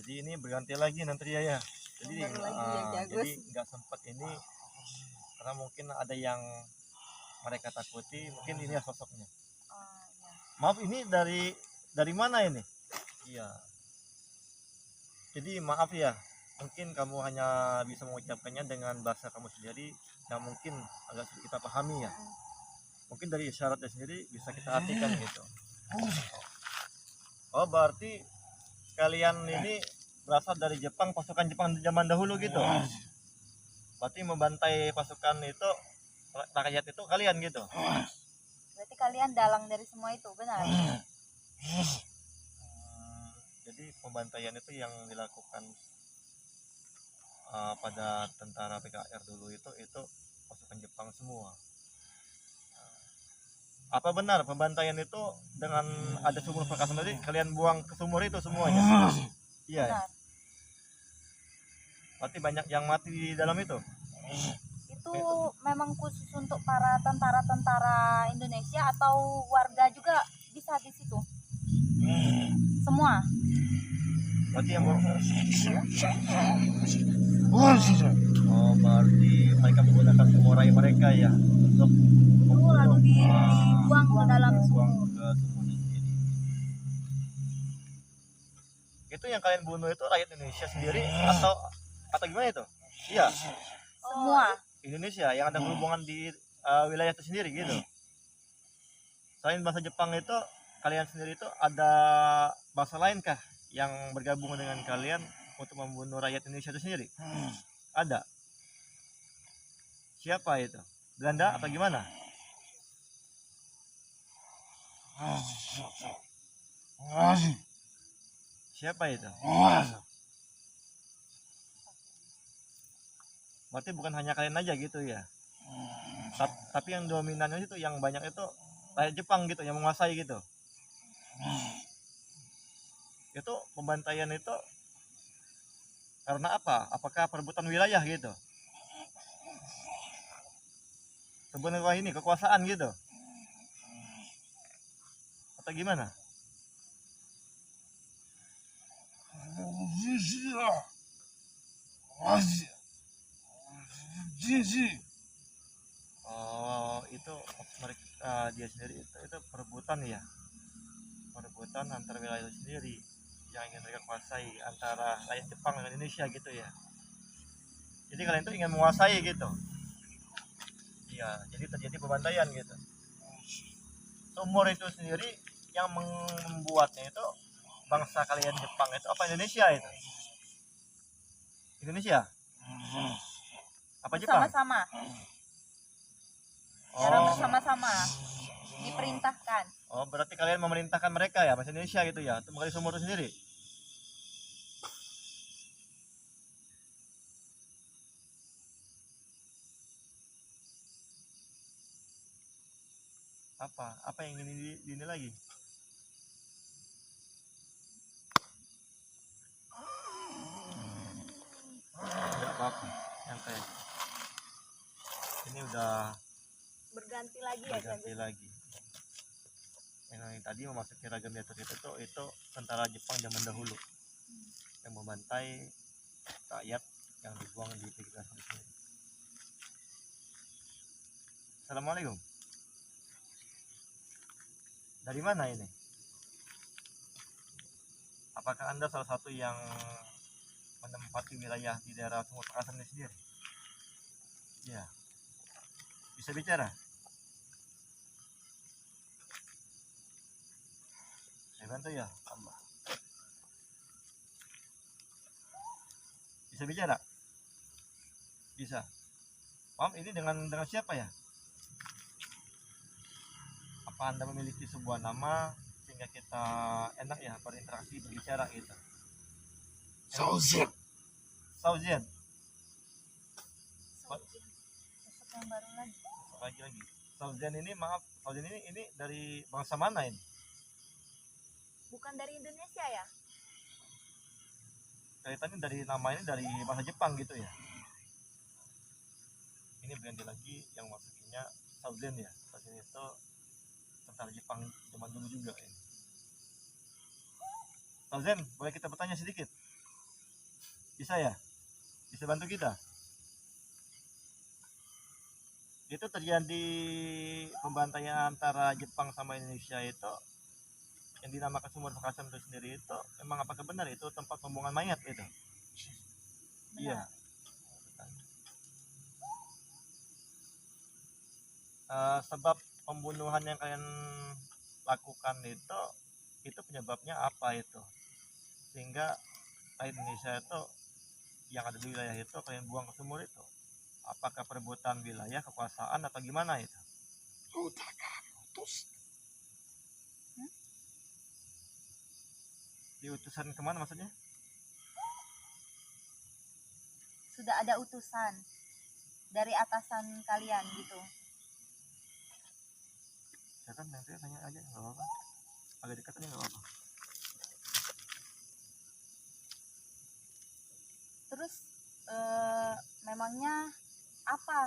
Jadi ini berganti lagi nanti ya. Jadi Baru lagi ya, Jagus. jadi nggak sempat ini karena mungkin ada yang mereka takuti, mungkin ini ya sosoknya. Oh, iya. Maaf, ini dari mana ini? Iya. Jadi maaf ya, mungkin kamu hanya bisa mengucapkannya dengan bahasa kamu sendiri yang mungkin agak sulit kita pahami ya. Mungkin dari isyaratnya sendiri bisa kita artikan gitu. Oh, berarti kalian ini berasal dari Jepang, pasukan Jepang zaman dahulu gitu. Berarti membantai pasukan itu, rakyat itu kalian gitu. Berarti kalian dalang dari semua itu, benar? Jadi pembantaian itu yang dilakukan pada tentara PKR dulu itu pasukan Jepang semua. Apa benar pembantaian itu dengan ada sumur bekas tadi kalian buang ke sumur itu semuanya? Iya. Benar. Berarti banyak yang mati di dalam itu. Itu memang khusus untuk para tentara-tentara Indonesia atau warga juga bisa di situ? Semua? Berarti yang oh, berarti mereka menggunakan semurai mereka ya untuk Lalu dibuang ke dalam buang sumur. ke sumurnya sendiri. Itu yang kalian bunuh itu rakyat Indonesia sendiri atau gimana itu? Iya. Semua? Indonesia yang ada hubungan di wilayah itu sendiri gitu. Selain bahasa Jepang itu, kalian sendiri itu ada bahasa lain kah yang bergabung dengan kalian untuk membunuh rakyat Indonesia itu sendiri? Ada. Siapa itu? Belanda atau gimana? Siapa itu? Berarti bukan hanya kalian aja gitu ya. Tapi yang dominannya itu yang banyak itu rakyat Jepang gitu yang menguasai gitu. Itu pembantaian itu karena apa? Apakah perebutan wilayah gitu? Sebenarnya ini kekuasaan gitu? Atau gimana? Oh, itu mereka dia sendiri itu perebutan ya. Perebutan antar wilayah sendiri yang ingin mereka kuasai antara rakyat Jepang dengan Indonesia gitu ya. Jadi kalian itu ingin menguasai gitu. Iya, jadi terjadi pembantaian gitu. Sumur itu sendiri yang membuatnya itu bangsa kalian Jepang itu apa Indonesia itu? Indonesia? Apa Jepang? Bersama-sama. Cara bersama-sama diperintahkan. Oh, berarti kalian memerintahkan mereka ya, bahasa Indonesia gitu ya, untuk menggali sumur itu sendiri. Apa yang ingin ini lagi? Enggak apa-apa, santai. Ini udah Berganti lagi ya, berganti Jagus? lagi. Yang tadi memasuki ragam diatur itu tentara Jepang zaman dahulu yang membantai rakyat yang dibuang di pinggir sungai. Assalamualaikum. Dari mana ini? Apakah Anda salah satu yang menempati wilayah di daerah Sumur Pekasan ini sendiri? Ya. Bisa bicara? Saya bantu ya, Allah. Bisa bicara? Bisa. Om, ini dengan siapa ya? Apa Anda memiliki sebuah nama sehingga kita enak ya berinteraksi berbicara gitu? Sauzian. Sauzian. Sosok yang baru lagi. Lagi. Sauzian ini maaf, Sauzian ini dari bangsa mana ini? Bukan dari Indonesia ya? Kaitannya dari nama ini dari bahasa Jepang gitu ya. Ini berganti lagi yang maksudnya Sauzian ya. Sauzian itu tentara Jepang zaman dulu juga ini. Sauzian, boleh kita bertanya sedikit? Bisa ya? Bisa bantu kita? Itu terjadi pembantaian antara Jepang sama Indonesia itu yang dinamakan sumur Pekasan itu sendiri itu emang apakah benar itu tempat pembuangan mayat itu? Iya. Sebab pembunuhan yang kalian lakukan itu penyebabnya apa itu? Sehingga rakyat Indonesia itu yang ada di wilayah itu kalian buang ke sumur itu. Apakah perebutan wilayah, kekuasaan atau gimana itu? Udah utus. Diutusan kemana maksudnya? Sudah ada utusan dari atasan kalian gitu. Ya kan nanti tanya aja nggak apa-apa. Agak dekat aja nggak apa-apa. Terus memangnya apa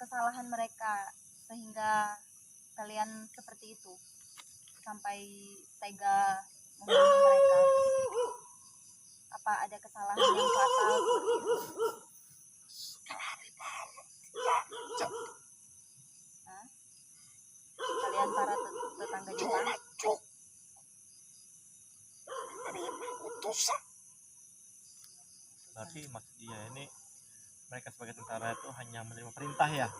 kesalahan mereka sehingga kalian seperti itu sampai tega membunuh mereka? Apa ada kesalahan yang fatal seperti itu? Hah? Kalian para tetangga Jepang? Cok. Menerima utusan. Berarti maksud dia ini mereka sebagai tentara itu hanya menerima perintah ya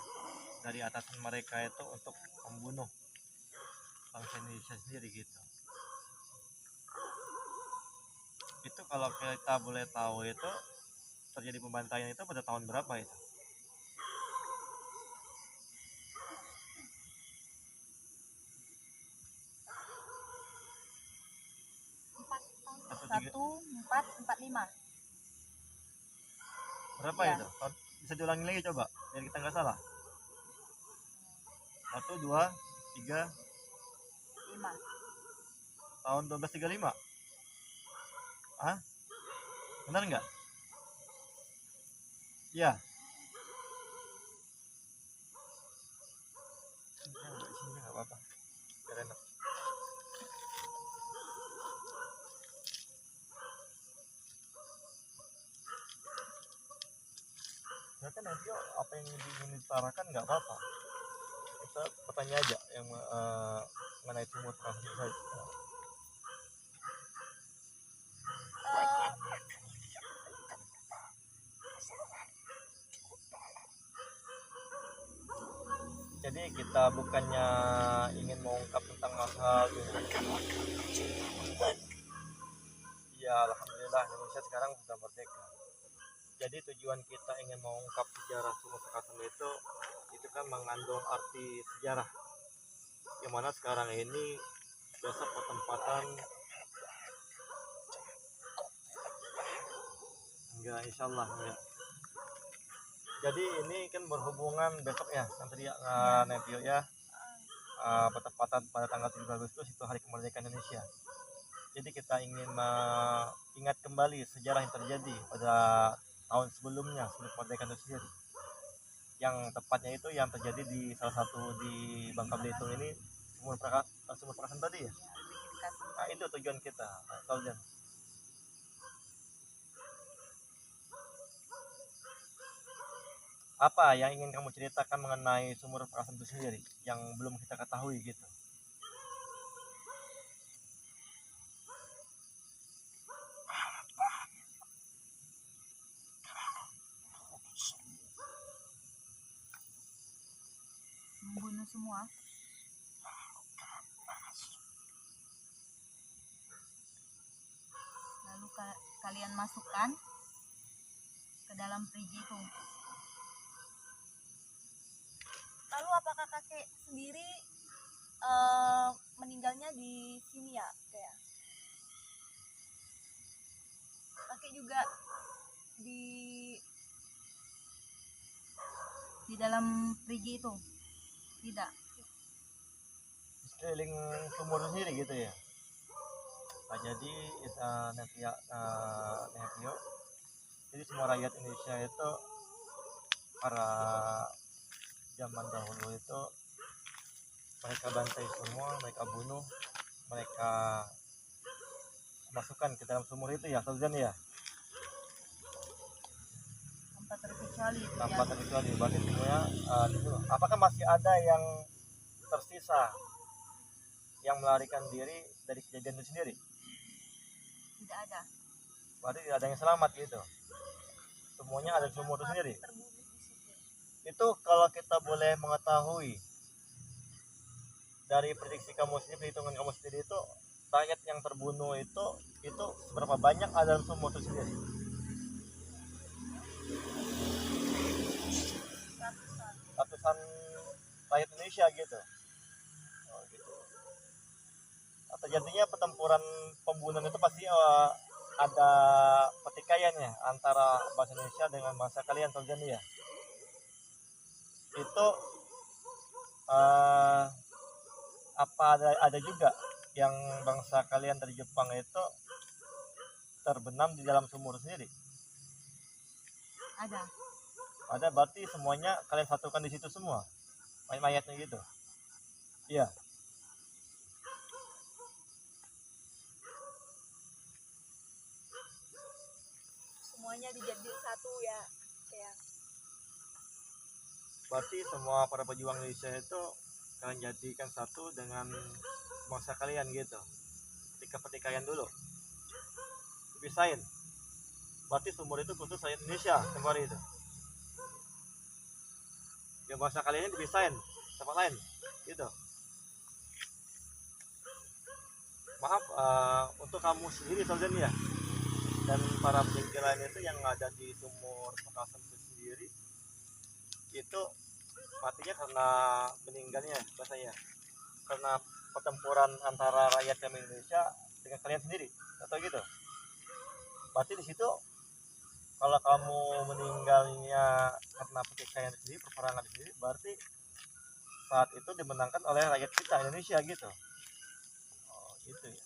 dari atasan mereka itu untuk membunuh bangsa Indonesia sendiri gitu. Itu kalau kita boleh tahu itu terjadi pembantaian itu pada tahun berapa itu? Atau 1445. berapa Ya. itu? Bisa diulangi lagi coba biar kita nggak salah. 1, 2, 3 5. tahun 1235. Hah? Benar nggak? Iya. Sini nggak apa-apa. Biar enak. Ya kan nanti apa yang ingin ditarakan nggak apa-apa. Kita bertanya aja yang mengenai sumur transaksi saja. Jadi kita bukannya ingin mengungkap tentang hal-hal ya alhamdulillah Indonesia sekarang sudah merdeka. Jadi tujuan kita ingin mengungkap sejarah sumur Pekasan itu kan mengandung arti sejarah yang mana sekarang ini besok pertempatan enggak insyaallah enggak. Jadi ini kan berhubungan besok ya yang tadi Nepio ya bertepatan pada tanggal 7 Agustus itu hari kemerdekaan Indonesia. Jadi kita ingin mengingat kembali sejarah yang terjadi pada tahun sebelumnya sebelum kemerdekaan itu sendiri. Yang tepatnya itu yang terjadi di salah satu di Bangka Belitung ini sumur Pekasan tadi ya. Nah itu tujuan kita. Nah, apa yang ingin kamu ceritakan mengenai sumur Pekasan itu sendiri yang belum kita ketahui gitu? Membunuh semua. Lalu kalian masukkan ke dalam perigi itu. Lalu apakah kakek sendiri meninggalnya di sini ya, kayak kakek juga di dalam perigi itu? Tidak. Sekeliling sumur sendiri gitu ya. Nah, jadi Nepio jadi semua rakyat Indonesia itu para zaman dahulu itu mereka bantai semua, mereka bunuh, mereka masukkan ke dalam sumur itu ya, Sultan ya. terkecuali itu tanpa ya. terkecuali. Berarti semuanya itu. Apakah masih ada yang tersisa yang melarikan diri dari kejadian itu sendiri? Tidak ada. Berarti tidak ada yang selamat gitu. Semuanya ada di sumur itu sendiri. Terbunuh di situ. Itu kalau kita boleh mengetahui dari prediksi kamu sendiri, perhitungan kamu sendiri, itu rakyat yang terbunuh itu seberapa banyak ada dalam sumur itu sendiri? Ratusan rakyat Indonesia gitu. Oh, gitu. Atau jadinya pertempuran pembunuhan itu pasti ada pertikaiannya antara bahasa Indonesia dengan bahasa kalian, Saljani ya. Itu apa ada juga yang bangsa kalian dari Jepang itu terbenam di dalam sumur sendiri? Ada. Ada, berarti semuanya kalian satukan di situ semua, mayat-mayatnya gitu. Iya. Semuanya dijadiin satu ya. Berarti semua para pejuang Indonesia itu kalian jadikan satu dengan bangsa kalian gitu. Ketika pertikaian dulu dipisahin. Berarti sumur itu khusus rakyat Indonesia sumur itu. Ya bangsa kalian dipisahin tempat lain gitu. Maaf untuk kamu sendiri Saljani ya, dan para peneliti lain itu yang ada di sumur Pekasan itu sendiri, itu matinya karena meninggalnya bahasanya karena pertempuran antara rakyat kami Indonesia dengan kalian sendiri atau gitu. Berarti di situ kalau kamu meninggalnya karena pertikaian sendiri, peperangan sendiri, berarti saat itu dimenangkan oleh rakyat kita Indonesia gitu. Oh gitu ya.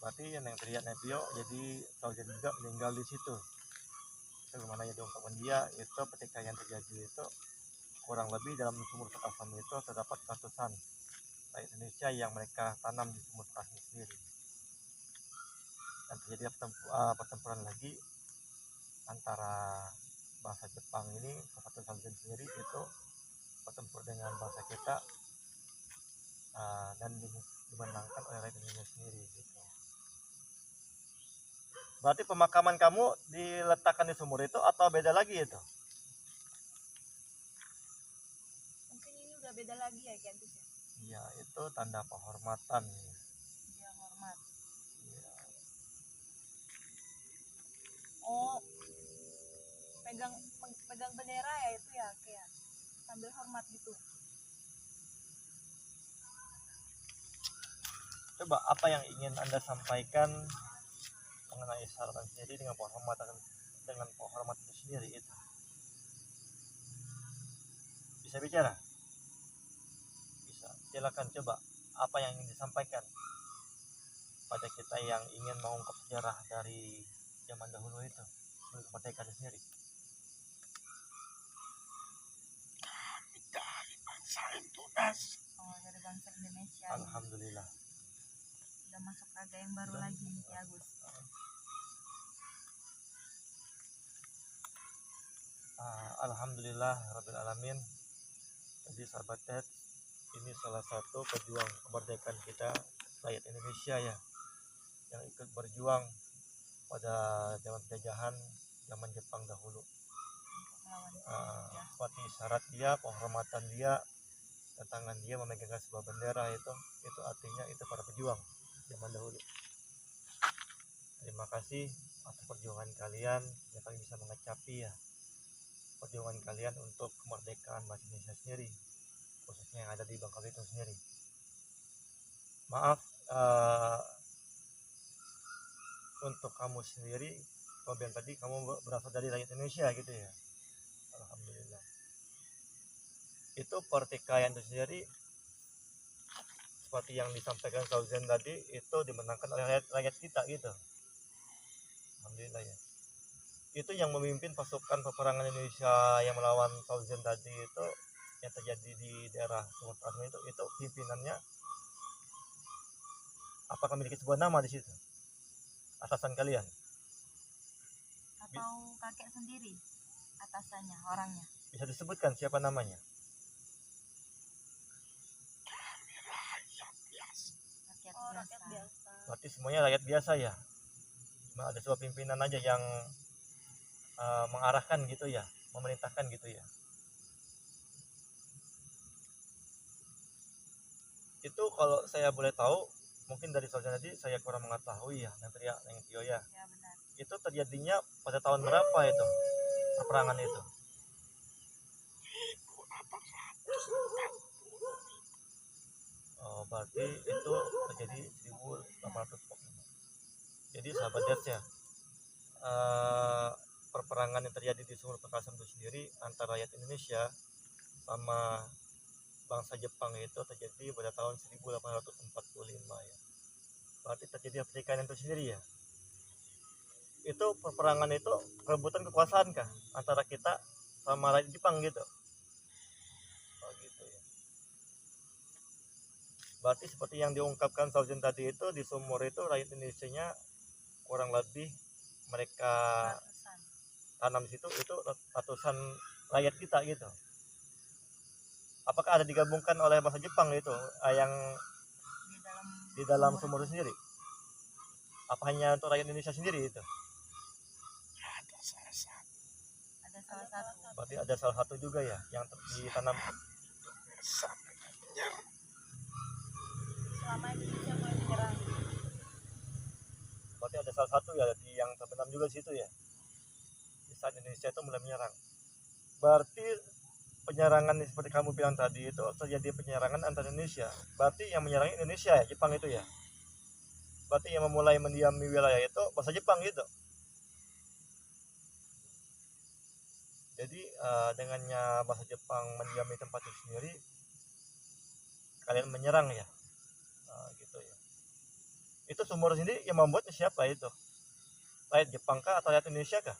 Berarti yang terlihat Nepio jadi Saljani juga meninggal di situ. Bagaimana ya diungkapkan dia itu pertikaian terjadi itu kurang lebih dalam sumur Pekasan itu terdapat ratusan rakyat Indonesia yang mereka tanam di sumur Pekasan sendiri. Dan terjadi pertempuran lagi antara bahasa Jepang ini, satu Saljani sendiri itu bertempur dengan bahasa kita dan dimenangkan oleh rakyat Indonesia sendiri gitu. Berarti pemakaman kamu diletakkan di sumur itu atau beda lagi itu? Mungkin ini udah beda lagi ya Kiantus ya. Iya, itu tanda penghormatan. Dia hormat. Iya. Oh, pegang bendera ya itu ya kayak sambil hormat gitu. Coba apa yang ingin Anda sampaikan mengenai Saljani sendiri dengan penghormatan itu sendiri itu? Bisa bicara? Bisa. Silakan coba apa yang ingin disampaikan pada kita yang ingin mengungkap sejarah dari zaman dahulu itu sebelum kemerdekaan sendiri. Dari bangsa Indonesia. Oh, dari bangsa Indonesia. Alhamdulillah. Udah masuk raga yang baru lagi nih Ki Agus. Alhamdulillah Rabbil Alamin. Jadi sahabat TED, ini salah satu pejuang kemerdekaan kita rakyat Indonesia ya, yang ikut berjuang pada zaman penjajahan zaman Jepang dahulu. Seperti syarat dia, penghormatan dia, tangan dia memegang sebuah bendera itu artinya itu para pejuang zaman dahulu. Terima kasih atas perjuangan kalian yang kalian bisa mengecapi ya perjuangan kalian untuk kemerdekaan bahasa Indonesia sendiri, khususnya yang ada di Bangka Belitung sendiri. Maaf untuk kamu sendiri, kalau bilang tadi kamu berasal dari rakyat Indonesia gitu ya. Alhamdulillah. Itu pertikaian itu sendiri seperti yang disampaikan Saljani tadi itu dimenangkan oleh rakyat kita gitu. Alhamdulillah ya. Itu yang memimpin pasukan peperangan Indonesia yang melawan Saljani tadi itu yang terjadi di daerah Sumur Pekasan itu pimpinannya apakah memiliki sebuah nama di situ? Atasan kalian? atau kakek sendiri atasannya, orangnya? Bisa disebutkan siapa namanya? Rakyat biasa. Rakyat Rakyat biasa. biasa. Berarti semuanya rakyat biasa ya. Cuma ada sebuah pimpinan aja yang mengarahkan gitu ya, memerintahkan gitu ya. Itu kalau saya boleh tahu, mungkin dari soalnya tadi saya kurang mengetahui ya, yang Tio ya. Ya benar. Itu terjadinya pada tahun berapa itu perperangan itu? 1840. Oh, berarti itu terjadi 1845. Jadi sahabat Des ya, perperangan yang terjadi di Sumur Pekasam itu sendiri antara rakyat Indonesia sama bangsa Jepang itu terjadi pada tahun 1845 ya. Berarti terjadi pertikaian itu sendiri ya. Itu perperangan itu perebutan kekuasaan kah antara kita sama rakyat Jepang gitu? Oh gitu ya. Berarti seperti yang diungkapkan Saujin tadi itu, di sumur itu rakyat Indonesia-nya kurang lebih mereka Ratusan. tanam di situ itu ratusan rakyat kita gitu. Apakah ada digabungkan oleh bangsa Jepang itu yang di dalam sumur itu sendiri? Apa hanya untuk rakyat Indonesia sendiri itu? Ada salah satu. Ada salah satu. Berarti ada salah satu juga ya yang ditanam. Sampai menyerang. Selama Indonesia mulai menyerang. Berarti ada salah satu ya yang terbenam juga di situ ya. Di saat Indonesia itu mulai menyerang. Berarti penyerangan seperti kamu bilang tadi itu terjadi penyerangan antar Indonesia. Berarti yang menyerang Indonesia ya, Jepang itu ya. Berarti yang memulai mendiami wilayah itu bangsa Jepang gitu. Jadi dengannya bangsa Jepang mendiami tempat itu sendiri, kalian menyerang ya, gitu ya. Itu sumur sendiri yang membuatnya siapa itu? Rakyat Jepang kah atau rakyat Indonesia kah?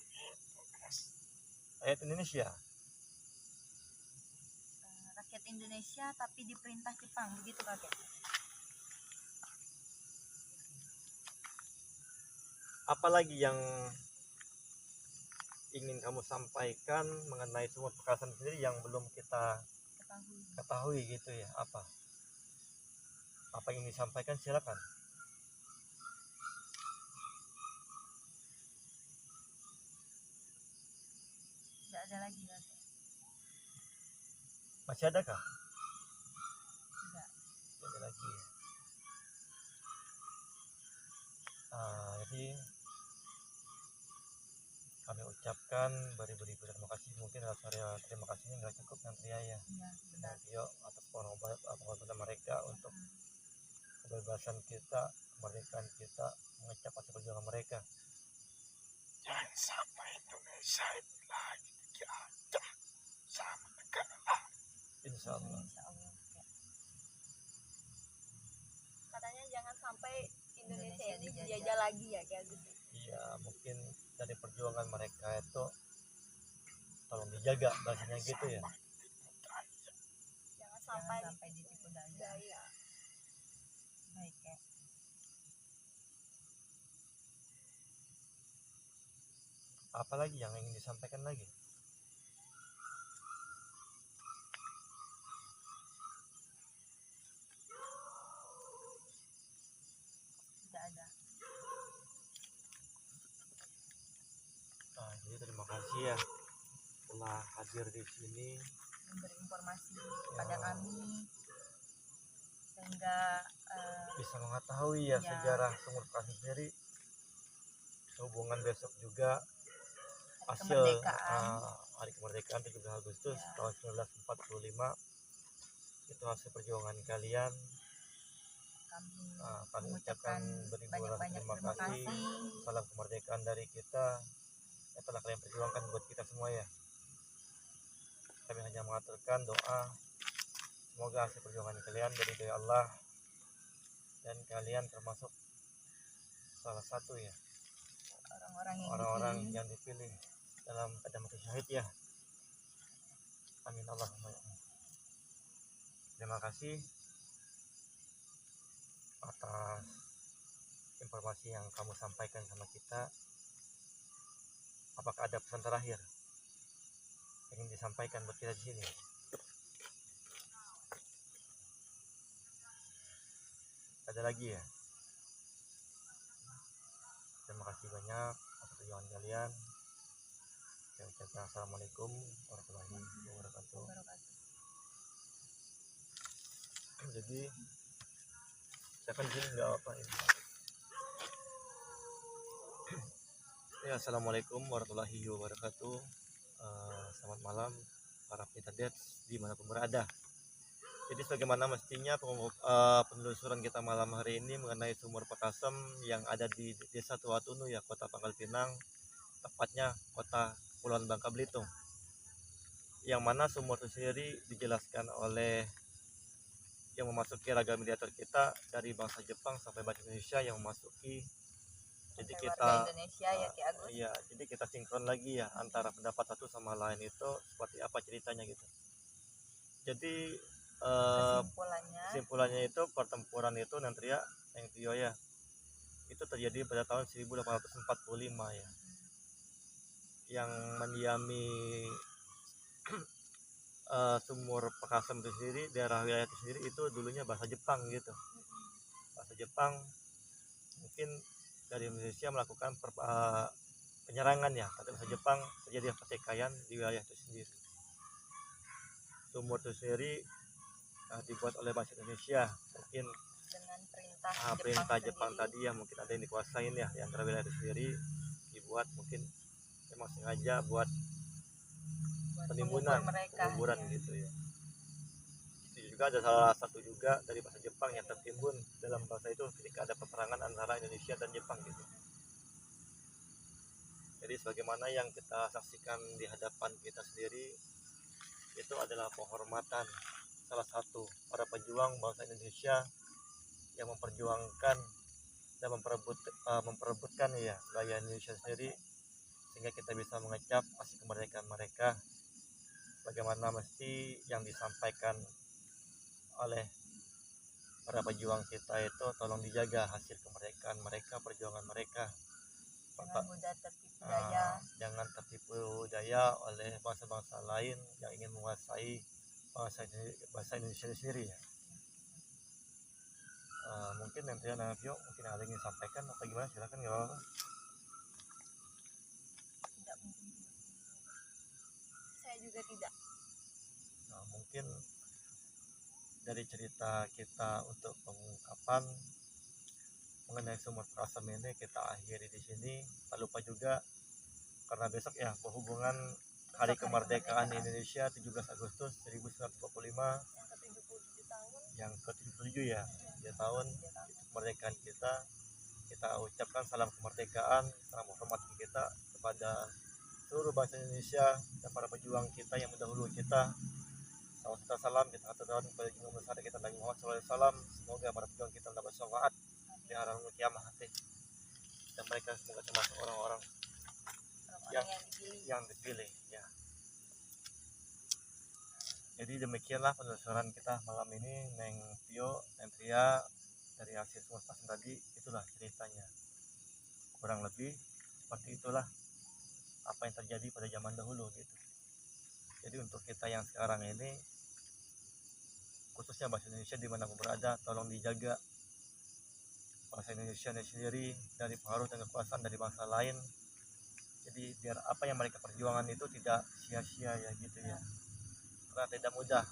Rakyat Indonesia. Rakyat Indonesia tapi diperintah Jepang, begitu kakek? Apalagi yang ingin kamu sampaikan mengenai Sumur Pekasan sendiri yang belum kita ketahui gitu ya? Apa yang disampaikan, silakan. Tidak ada lagi kakek. Masih ada kah? Tidak. Tidak ada lagi ya. Jadi kami ucapkan beribu-ribu terima kasih. Mungkin rasa terima kasihnya nggak cukup nanti ya. Iya benar. Tio atas pengorbanan mereka untuk kebebasan kita, kemerdekaan kita, mengecap hasil perjuangan mereka. Jangan sampai Indonesia ini lagi dijajah sama negara. Insya Allah. Insya Allah. Kak. Katanya jangan sampai Indonesia ini dijajah. dijajah lagi ya kayak gitu. Iya, mungkin dari perjuangan mereka itu tolong dijaga bahasanya gitu ya. Jangan Sampai sampai ditipu daya. daya. Baik Kak. Apalagi yang ingin disampaikan lagi? Tidak ada. Jadi terima kasih ya telah hadir di sini, Memberi informasi kepada kami sehingga bisa mengetahui ya Ya. sejarah Sumur Pekasan sendiri. Hubungan besok juga hasil kemerdekaan. hari kemerdekaan 17 Agustus Ya. tahun 1945 itu hasil perjuangan kalian. Kami ucapkan beribu rasa banyak-banyak terima terima kasih. kasih. Salam kemerdekaan dari kita yang telah kalian perjuangkan buat kita semua ya. Kami hanya mengaturkan doa semoga hasil perjuangan kalian dari Allah dan kalian termasuk salah satu ya orang-orang yang dipilih dalam keadaan mati syahid ya. Amin Allahumma ya. Terima kasih atas informasi yang kamu sampaikan sama kita. apakah ada pesan terakhir yang ingin disampaikan buat kita di sini? Ada lagi ya? Terima kasih banyak atas perjuangan kalian. Saya ucapkan assalamualaikum warahmatullahi wabarakatuh. Jadi saya kan di sini nggak apa ini. Ya, assalamualaikum warahmatullahi wabarakatuh. Selamat malam para pecinta Dets dimanapun berada. Jadi sebagaimana mestinya penelusuran kita malam hari ini mengenai sumur Pakasem yang ada di Desa Tuatunu ya, Kota Pangkal Pinang, tepatnya Kota Kepulauan Bangka Belitung. Yang mana sumur itu sendiri dijelaskan oleh yang memasuki ragam mediator kita dari bangsa Jepang sampai bahasa Indonesia yang memasuki. Jadi Sampai kita warga Indonesia ya Ki Agus. iya, jadi kita sinkron lagi ya antara pendapat satu sama lain itu seperti apa ceritanya gitu. Jadi kesimpulannya itu pertempuran itu Nantria yang Tio ya itu terjadi pada tahun 1845 ya, yang mendiami sumur Pakasem itu sendiri, daerah wilayah itu sendiri itu dulunya bahasa Jepang gitu, bahasa Jepang. Mungkin dari Indonesia melakukan penyerangan ya, kata bahasa Jepang, terjadi pertikaian di wilayah itu sendiri. Sumur itu sendiri dibuat oleh bahasa Indonesia, mungkin Dengan perintah Jepang sendiri. tadi yang mungkin ada yang dikuasain ya di antara wilayah itu sendiri, dibuat mungkin memang sengaja buat penimbunan, penguburan ya. gitu ya. Itu juga ada salah satu juga dari bahasa Jepang yang tertimbun dalam bahasa itu ketika ada peperangan antara Indonesia dan Jepang gitu. Jadi sebagaimana yang kita saksikan di hadapan kita sendiri itu adalah penghormatan salah satu para pejuang bangsa Indonesia yang memperjuangkan dan memperebutkan ya wilayah Indonesia sendiri, sehingga kita bisa mengecap hasil kemerdekaan mereka bagaimana mesti yang disampaikan oleh para pejuang kita itu, tolong dijaga hasil kemerdekaan mereka, perjuangan mereka. Jangan tertipu daya oleh bangsa-bangsa lain yang ingin menguasai bahasa Indonesia sendiri ya. Mungkin nanti Navio mungkin ada yang ingin sampaikan apa gimana, silakan nggak apa-apa. Tidak mungkin. Saya juga tidak. Nah, mungkin dari cerita kita untuk pengungkapan mengenai sumur Pakasem ini kita akhiri di sini. Tak lupa juga karena besok ya berhubungan Hari Kemerdekaan Indonesia 17 Agustus 1945 yang ke-77 ya, 3 tahun kemerdekaan kita. Kita ucapkan salam kemerdekaan, salam hormat kita kepada seluruh bangsa Indonesia dan para pejuang kita yang mendahului kita. Salam kita aturkan kepada junjungan besar kita Nabi Muhammad SAW. Semoga para pejuang kita mendapat syafaat di hari kiamat dan mereka semoga termasuk orang-orang yang dipilih ya. Jadi demikianlah penelusuran kita malam ini, Neng Tio, Neng Tria, dari hasil sumur Pakasem tadi. Itulah ceritanya, kurang lebih seperti itulah apa yang terjadi pada zaman dahulu gitu. Jadi untuk kita yang sekarang ini, khususnya bahasa Indonesia dimanapun berada, tolong dijaga bahasa Indonesia sendiri dari pengaruh dan kekuasaan dari bangsa lain. Jadi biar apa yang mereka perjuangan itu tidak sia-sia ya gitu ya, karena tidak mudah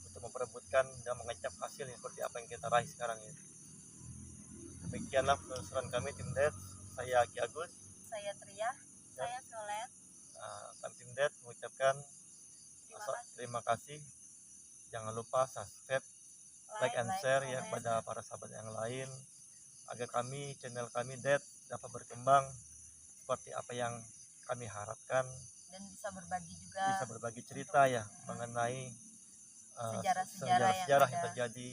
untuk memperebutkan dan mengecap hasil seperti apa yang kita raih sekarang ini. Demikianlah penelusuran kami tim Dets. Saya Ki Agus, Saya Tria, Saya Violet. kami tim Dets mengucapkan terima kasih. Jangan lupa subscribe, like and share ya kepada para sahabat yang lain, agar channel kami Dets dapat berkembang seperti apa yang kami harapkan, dan bisa berbagi cerita ya mengenai sejarah yang terjadi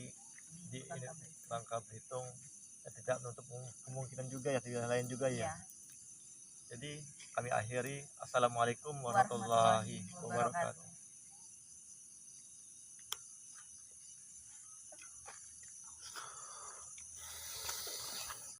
di Bangka Belitung, dan tidak menutup kemungkinan juga ya di wilayah lain juga ya. Jadi kami akhiri, assalamualaikum warahmatullahi wabarakatuh.